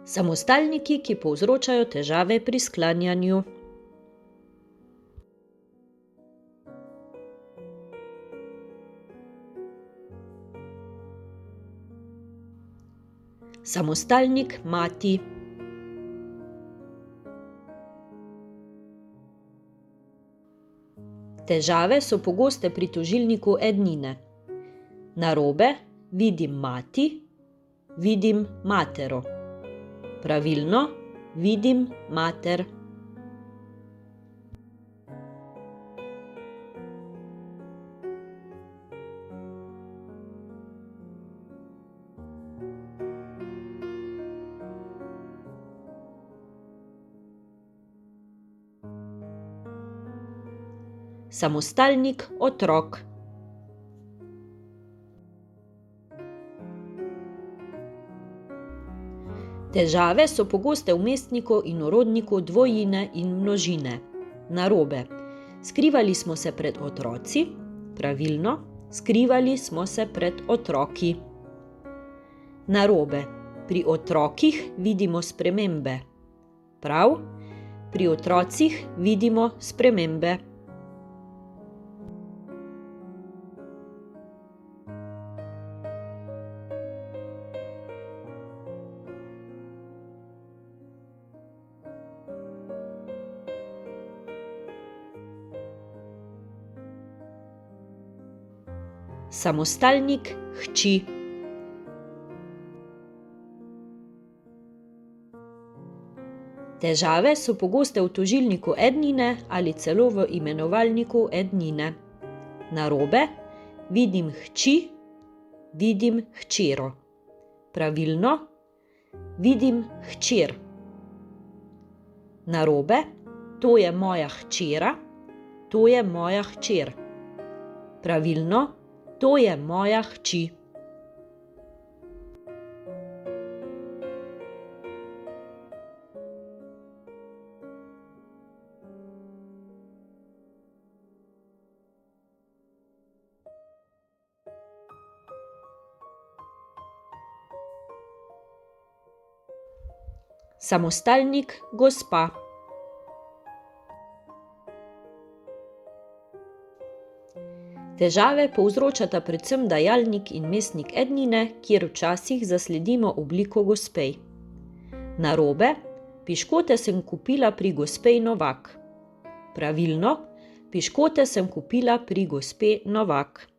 Samostalniki, ki povzročajo težave pri sklanjanju. Samostalnik mati. Težave so pogoste pri tožilniku ednine. Narobe, vidim mati, vidim matero. Pravilno, vidim mater. Samostalnik otrok. Težave so pogoste v vmesniku in v rodniku dvojine in množine. Narobe. Skrivali smo se pred otroci. Pravilno, skrivali smo se pred otroki. Narobe. Pri otrokih vidimo spremembe. Prav, pri otrocih vidimo spremembe. Samostalnik hči. Težave so pogoste v tožilniku ednine ali celo v imenovalniku ednine. Narobe, vidim hči, vidim hčero. Pravilno, vidim hčer. Narobe, to je moja hčera, to je moja hčer. Pravilno, to je moja hči. Samostalnik gospa. Težave povzročata predvsem dajalnik in mestnik ednine, kjer včasih zasledimo obliko gospej. Narobe, piškote sem kupila pri gospej Novak. Pravilno, piškote sem kupila pri gospe Novak.